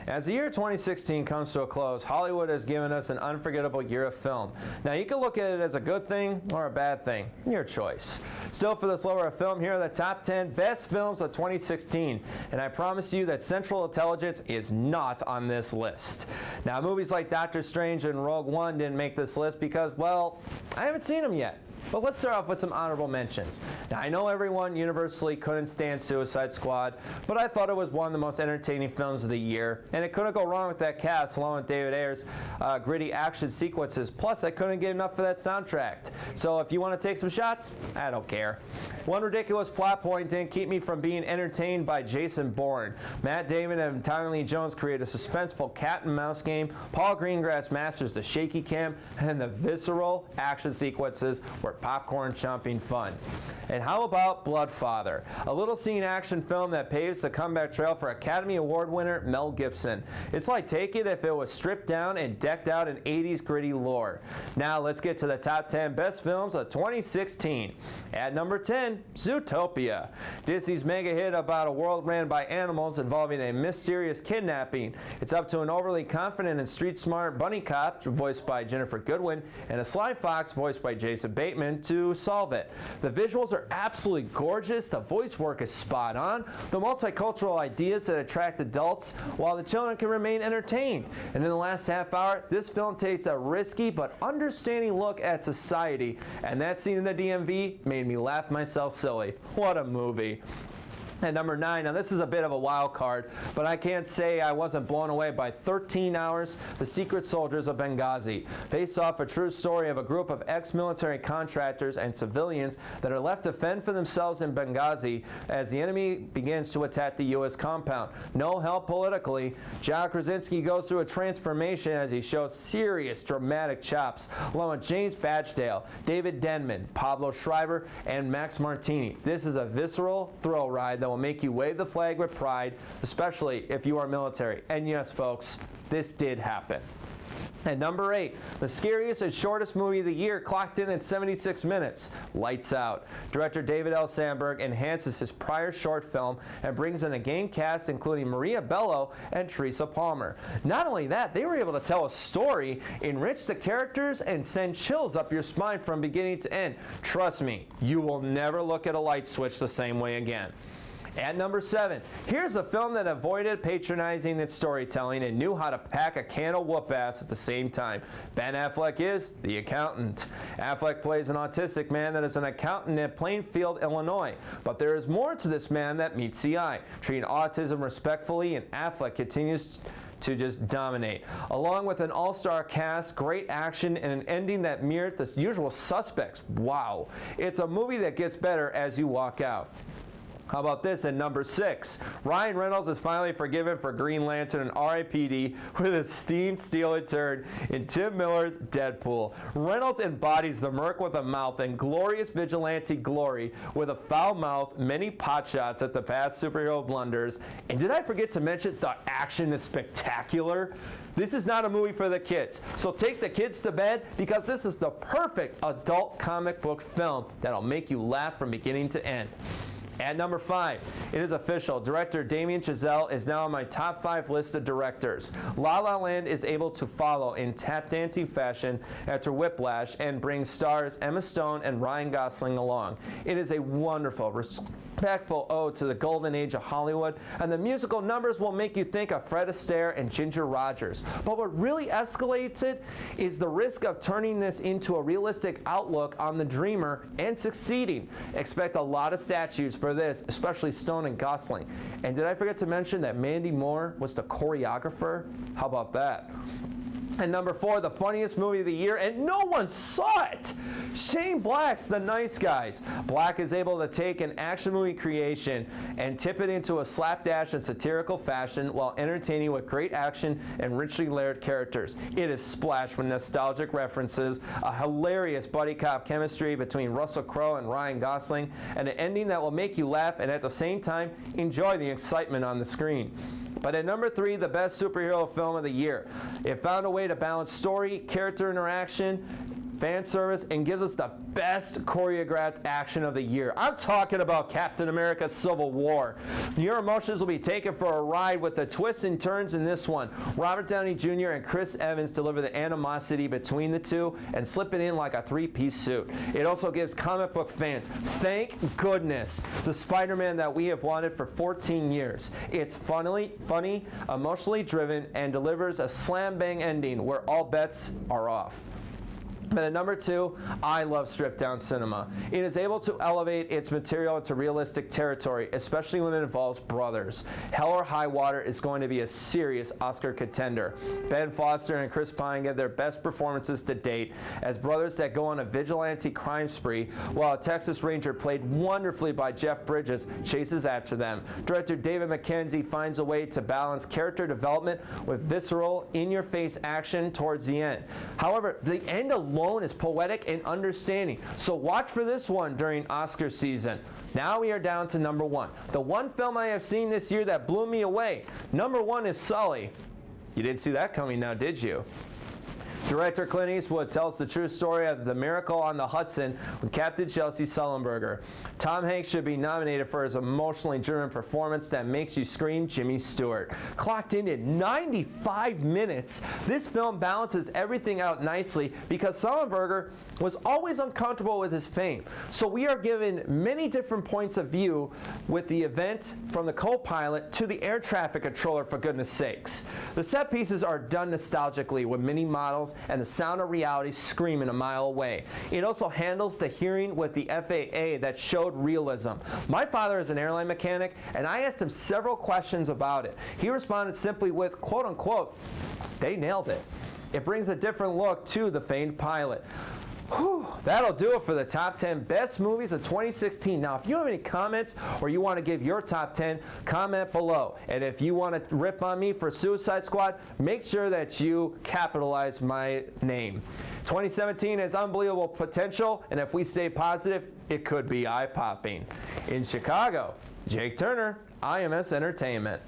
As the year 2016 comes to a close, Hollywood has given us an unforgettable year of film. Now you can look at it as a good thing or a bad thing, your choice. Still, for this lower of film, here are the top 10 best films of 2016, and I promise you that Central Intelligence is not on this list. Now movies like Doctor Strange and Rogue One didn't make this list because, well, I haven't seen them yet. But let's start off with some honorable mentions. Now, I know everyone universally couldn't stand Suicide Squad, but I thought it was one of the most entertaining films of the year, and it couldn't go wrong with that cast, along with David Ayer's gritty action sequences. Plus, I couldn't get enough of that soundtrack. So if you want to take some shots, I don't care. One ridiculous plot point didn't keep me from being entertained by Jason Bourne. Matt Damon and Tommy Lee Jones create a suspenseful cat and mouse game. Paul Greengrass masters the shaky cam, and the visceral action sequences were popcorn chomping fun. And how about Bloodfather, a little scene action film that paves the comeback trail for Academy Award winner Mel Gibson. It's like Take It if it was stripped down and decked out in 80s gritty lore. Now let's get to the top 10 best films of 2016. At number 10, Zootopia. Disney's mega hit about a world ran by animals involving a mysterious kidnapping. It's up to an overly confident and street-smart bunny cop, voiced by Jennifer Goodwin, and a sly fox, voiced by Jason Bateman, to solve it. The visuals are absolutely gorgeous, the voice work is spot on, the multicultural ideas that attract adults, while the children can remain entertained. And in the last half hour, this film takes a risky but understanding look at society, and that scene in the DMV made me laugh myself silly. What a movie. At number 9, now this is a bit of a wild card, but I can't say I wasn't blown away by 13 Hours, The Secret Soldiers of Benghazi, based off a true story of a group of ex-military contractors and civilians that are left to fend for themselves in Benghazi as the enemy begins to attack the U.S. compound. No help politically. John Krasinski goes through a transformation as he shows serious dramatic chops, along with James Badgedale, David Denman, Pablo Schreiber, and Max Martini. This is a visceral thrill ride that will make you wave the flag with pride, especially if you are military. And yes, folks, this did happen. At number 8, the scariest and shortest movie of the year clocked in at 76 minutes, Lights Out. Director David L. Sandberg enhances his prior short film and brings in a game cast including Maria Bello and Teresa Palmer. Not only that, they were able to tell a story, enrich the characters, and send chills up your spine from beginning to end. Trust me, you will never look at a light switch the same way again. At number 7, here's a film that avoided patronizing its storytelling and knew how to pack a can of whoop ass at the same time. Ben Affleck is The Accountant. Affleck plays an autistic man that is an accountant in Plainfield, Illinois. But there is more to this man that meets the eye. Treating autism respectfully, and Affleck continues to just dominate. Along with an all-star cast, great action, and an ending that mirrored the usual suspects. Wow. It's a movie that gets better as you walk out. How about this at number 6? Ryan Reynolds is finally forgiven for Green Lantern and R.I.P.D. with a steely turn in Tim Miller's Deadpool. Reynolds embodies the merc with a mouth and glorious vigilante glory with a foul mouth, many pot shots at the past superhero blunders. And did I forget to mention the action is spectacular? This is not a movie for the kids, so take the kids to bed because this is the perfect adult comic book film that'll make you laugh from beginning to end. At number 5, it is official. Director Damien Chazelle is now on my top 5 list of directors. La La Land is able to follow in tap dancing fashion after Whiplash and brings stars Emma Stone and Ryan Gosling along. It is a wonderful, respectful ode to the golden age of Hollywood, and the musical numbers will make you think of Fred Astaire and Ginger Rogers. But what really escalates it is the risk of turning this into a realistic outlook on the dreamer and succeeding. Expect a lot of statues for this, especially Stone and Gosling. And did I forget to mention that Mandy Moore was the choreographer? How about that? And number 4, the funniest movie of the year, and no one saw it! Shane Black's The Nice Guys. Black is able to take an action movie creation and tip it into a slapdash and satirical fashion while entertaining with great action and richly layered characters. It is splashed with nostalgic references, a hilarious buddy cop chemistry between Russell Crowe and Ryan Gosling, and an ending that will make you laugh and at the same time enjoy the excitement on the screen. But at number 3, the best superhero film of the year. It found a way to balance story, character interaction, fan service, and gives us the best choreographed action of the year. I'm talking about Captain America Civil War. Your emotions will be taken for a ride with the twists and turns in this one. Robert Downey Jr. and Chris Evans deliver the animosity between the two and slip it in like a three-piece suit. It also gives comic book fans, thank goodness, the Spider-Man that we have wanted for 14 years. It's funny, emotionally driven, and delivers a slam-bang ending where all bets are off. But at number 2, I love stripped-down cinema. It is able to elevate its material into realistic territory, especially when it involves brothers. Hell or High Water is going to be a serious Oscar contender. Ben Foster and Chris Pine give their best performances to date as brothers that go on a vigilante crime spree, while a Texas Ranger played wonderfully by Jeff Bridges chases after them. Director David Mackenzie finds a way to balance character development with visceral, in-your-face action towards the end. However, the end alone is poetic and understanding, so watch for this one during Oscar season. Now we are down to number 1. The one film I have seen this year that blew me away. Number 1 is Sully. You didn't see that coming now, did you? Director Clint Eastwood tells the true story of the Miracle on the Hudson with Captain Chelsea Sullenberger. Tom Hanks should be nominated for his emotionally driven performance that makes you scream Jimmy Stewart. Clocked in at 95 minutes, this film balances everything out nicely because Sullenberger was always uncomfortable with his fame. So we are given many different points of view with the event, from the co-pilot to the air traffic controller, for goodness sakes. The set pieces are done nostalgically with mini models and the sound of reality screaming a mile away. It also handles the hearing with the FAA that showed realism. My father is an airline mechanic, and I asked him several questions about it. He responded simply with, quote unquote, "They nailed it." It brings a different look to the famed pilot. Whew, that'll do it for the top 10 best movies of 2016. Now, if you have any comments or you want to give your top 10, comment below. And if you want to rip on me for Suicide Squad, make sure that you capitalize my name. 2017 has unbelievable potential, and if we stay positive, it could be eye-popping. In Chicago, Jake Turner, IMS Entertainment.